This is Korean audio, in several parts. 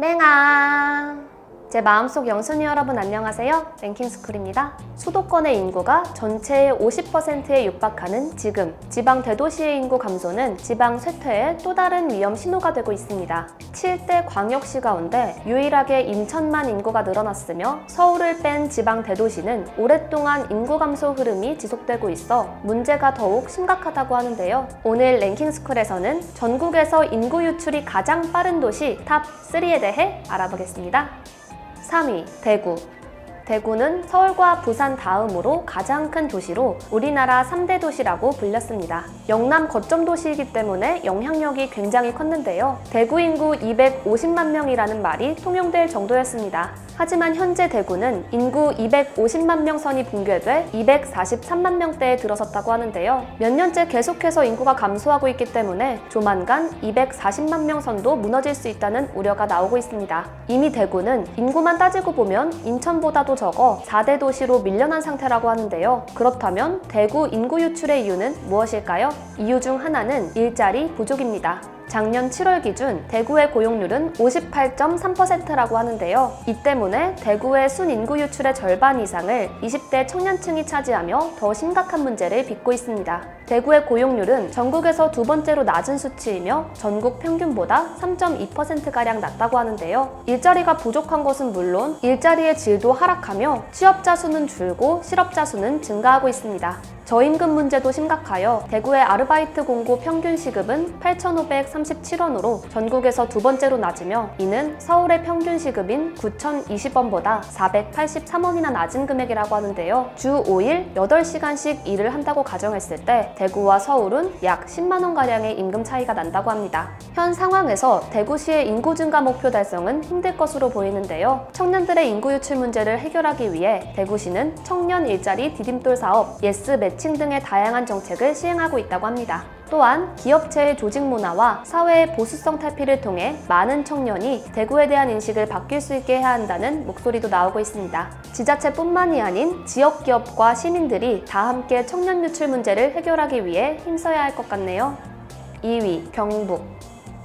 맹아! 제 마음속 영순이 여러분 안녕하세요. 랭킹스쿨입니다. 수도권의 인구가 전체의 50%에 육박하는 지금 지방 대도시의 인구 감소는 지방 쇠퇴의 또 다른 위험 신호가 되고 있습니다. 7대 광역시 가운데 유일하게 인천만 인구가 늘어났으며 서울을 뺀 지방 대도시는 오랫동안 인구 감소 흐름이 지속되고 있어 문제가 더욱 심각하다고 하는데요. 오늘 랭킹스쿨에서는 전국에서 인구 유출이 가장 빠른 도시 탑 3에 대해 알아보겠습니다. 3위, 대구. 대구는 서울과 부산 다음으로 가장 큰 도시로 우리나라 3대 도시라고 불렸습니다. 영남 거점 도시이기 때문에 영향력이 굉장히 컸는데요. 대구 인구 250만 명이라는 말이 통용될 정도였습니다. 하지만 현재 대구는 인구 250만 명 선이 붕괴돼 243만 명대에 들어섰다고 하는데요. 몇 년째 계속해서 인구가 감소하고 있기 때문에 조만간 240만 명 선도 무너질 수 있다는 우려가 나오고 있습니다. 이미 대구는 인구만 따지고 보면 인천보다도 적어 4대 도시로 밀려난 상태라고 하는데요. 그렇다면 대구 인구 유출의 이유는 무엇일까요? 이유 중 하나는 일자리 부족입니다. 작년 7월 기준 대구의 고용률은 58.3%라고 하는데요. 이 때문에 대구의 순인구 유출의 절반 이상을 20대 청년층이 차지하며 더 심각한 문제를 빚고 있습니다. 대구의 고용률은 전국에서 두 번째로 낮은 수치이며 전국 평균보다 3.2%가량 낮다고 하는데요. 일자리가 부족한 것은 물론 일자리의 질도 하락하며 취업자 수는 줄고 실업자 수는 증가하고 있습니다. 저임금 문제도 심각하여 대구의 아르바이트 공고 평균 시급은 8,537원으로 전국에서 두 번째로 낮으며 이는 서울의 평균 시급인 9,020원보다 483원이나 낮은 금액이라고 하는데요. 주 5일 8시간씩 일을 한다고 가정했을 때 대구와 서울은 약 10만원가량의 임금 차이가 난다고 합니다. 현 상황에서 대구시의 인구 증가 목표 달성은 힘들 것으로 보이는데요. 청년들의 인구 유출 문제를 해결하기 위해 대구시는 청년 일자리 디딤돌 사업, 예스 매칭 등의 다양한 정책을 시행하고 있다고 합니다. 또한 기업체의 조직 문화와 사회의 보수성 탈피를 통해 많은 청년이 대구에 대한 인식을 바뀔 수 있게 해야 한다는 목소리도 나오고 있습니다. 지자체뿐만이 아닌 지역 기업과 시민들이 다 함께 청년 유출 문제를 해결하기 위해 힘써야 할 것 같네요. 2위, 경북.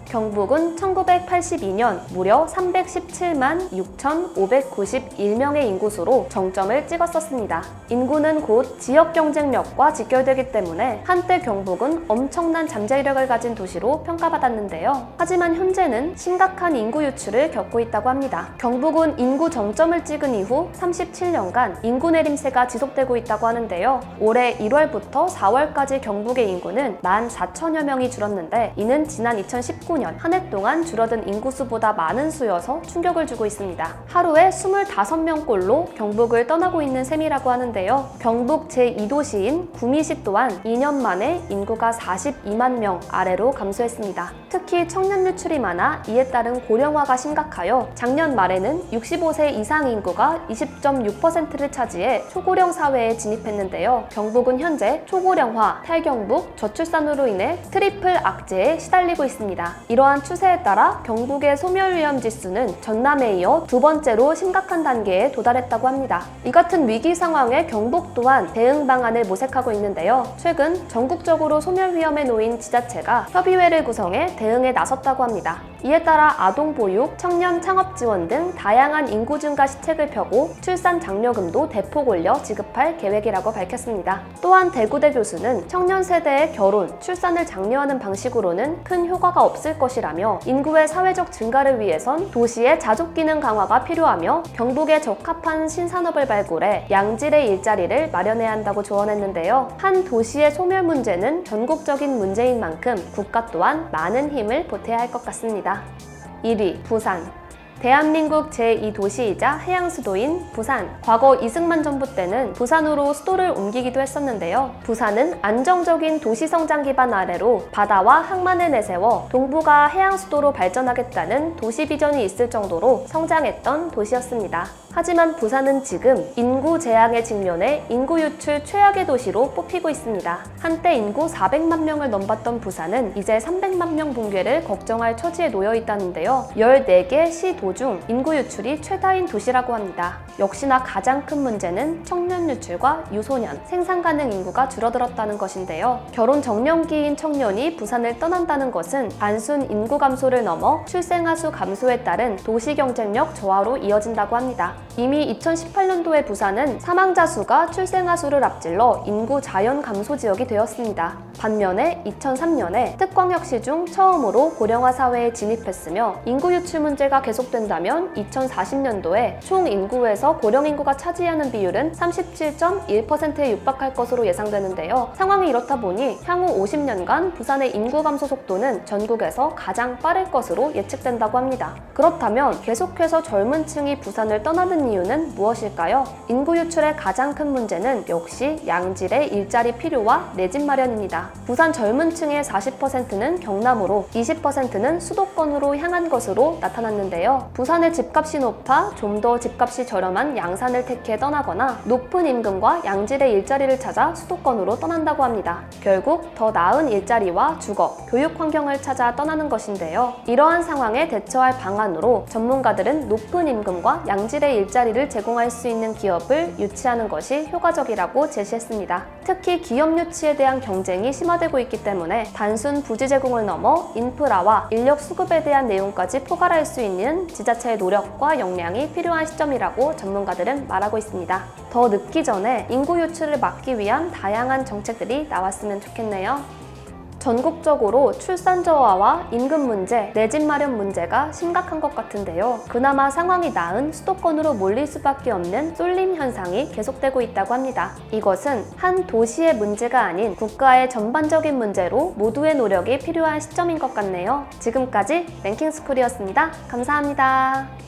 경북은 1982년 무려 317만 6,591명의 인구수로 정점을 찍었었습니다. 인구는 곧 지역 경쟁력과 직결되기 때문에 한때 경북은 엄청난 잠재력을 가진 도시로 평가받았는데요. 하지만 현재는 심각한 인구 유출을 겪고 있다고 합니다. 경북은 인구 정점을 찍은 이후 37년간 인구 내림세가 지속되고 있다고 하는데요. 올해 1월부터 4월까지 경북의 인구는 14,000여 명이 줄었는데 이는 지난 2019년 한 해 동안 줄어든 인구수보다 많은 수여서 충격을 주고 있습니다. 하루에 25명꼴로 경북을 떠나고 있는 셈이라고 하는데요. 경북 제2도시인 구미시 또한 2년 만에 인구가 42만 명 아래로 감소했습니다. 특히 청년 유출이 많아 이에 따른 고령화가 심각하여 작년 말에는 65세 이상 인구가 20.6%를 차지해 초고령 사회에 진입했는데요. 경북은 현재 초고령화, 탈경북, 저출산으로 인해 트리플 악재에 시달리고 있습니다. 이러한 추세에 따라 경북의 소멸 위험 지수는 전남에 이어 두 번째로 심각한 단계에 도달했다고 합니다. 이 같은 위기 상황에 경북 또한 대응 방안을 모색하고 있는데요. 최근 전국적으로 소멸 위험에 놓인 지자체가 협의회를 구성해 대응에 나섰다고 합니다. 이에 따라 아동보육, 청년 창업 지원 등 다양한 인구 증가 시책을 펴고 출산 장려금도 대폭 올려 지급할 계획이라고 밝혔습니다. 또한 대구대 교수는 청년 세대의 결혼, 출산을 장려하는 방식으로는 큰 효과가 없을 것이라며 인구의 사회적 증가를 위해선 도시의 자족 기능 강화가 필요하며 경북에 적합한 신산업을 발굴해 양질의 일자리를 마련해야 한다고 조언했는데요. 한 도시의 소멸 문제는 전국적인 문제인 만큼 국가 또한 많은 힘을 보태야 할 것 같습니다. 1위, 부산. 대한민국 제2도시이자 해양 수도인 부산. 과거 이승만 정부 때는 부산으로 수도를 옮기기도 했었는데요. 부산은 안정적인 도시 성장 기반 아래로 바다와 항만을 내세워 동부가 해양 수도로 발전하겠다는 도시 비전이 있을 정도로 성장했던 도시였습니다. 하지만 부산은 지금 인구 재앙에 직면해 인구 유출 최악의 도시로 뽑히고 있습니다. 한때 인구 400만 명을 넘봤던 부산은 이제 300만 명 붕괴를 걱정할 처지에 놓여 있다는데요. 14개 시 도중 인구 유출이 최다인 도시라고 합니다. 역시나 가장 큰 문제는 청년 유출과 유소년, 생산 가능 인구가 줄어들었다는 것인데요. 결혼 정년기인 청년이 부산을 떠난다는 것은 단순 인구 감소를 넘어 출생아 수 감소에 따른 도시 경쟁력 저하로 이어진다고 합니다. 이미 2018년도에 부산은 사망자 수가 출생아 수를 앞질러 인구 자연 감소 지역이 되었습니다. 반면에 2003년에 특광역시 중 처음으로 고령화 사회에 진입했으며 인구 유출 문제가 계속된다면 2040년도에 총 인구에서 고령 인구가 차지하는 비율은 37.1%에 육박할 것으로 예상되는데요. 상황이 이렇다 보니 향후 50년간 부산의 인구 감소 속도는 전국에서 가장 빠를 것으로 예측된다고 합니다. 그렇다면 계속해서 젊은 층이 부산을 떠나는 이유는 무엇일까요? 인구 유출의 가장 큰 문제는 역시 양질의 일자리 필요와 내 집 마련입니다. 부산 젊은 층의 40%는 경남으로 20%는 수도권으로 향한 것으로 나타났는데요. 부산의 집값이 높아 좀 더 집값이 저렴한 양산을 택해 떠나거나 높은 임금과 양질의 일자리를 찾아 수도권으로 떠난다고 합니다. 결국 더 나은 일자리와 주거, 교육 환경을 찾아 떠나는 것인데요. 이러한 상황에 대처할 방안으로 전문가들은 높은 임금과 양질의 일자리를 제공할 수 있는 기업을 유치하는 것이 효과적이라고 제시했습니다. 특히 기업 유치에 대한 경쟁이 심화되고 있기 때문에 단순 부지 제공을 넘어 인프라와 인력 수급에 대한 내용까지 포괄할 수 있는 지자체의 노력과 역량이 필요한 시점이라고 전문가들은 말하고 있습니다. 더 늦기 전에 인구 유출을 막기 위한 다양한 정책들이 나왔으면 좋겠네요. 전국적으로 출산 저하와 임금 문제, 내 집 마련 문제가 심각한 것 같은데요. 그나마 상황이 나은 수도권으로 몰릴 수밖에 없는 쏠림 현상이 계속되고 있다고 합니다. 이것은 한 도시의 문제가 아닌 국가의 전반적인 문제로 모두의 노력이 필요한 시점인 것 같네요. 지금까지 랭킹스쿨이었습니다. 감사합니다.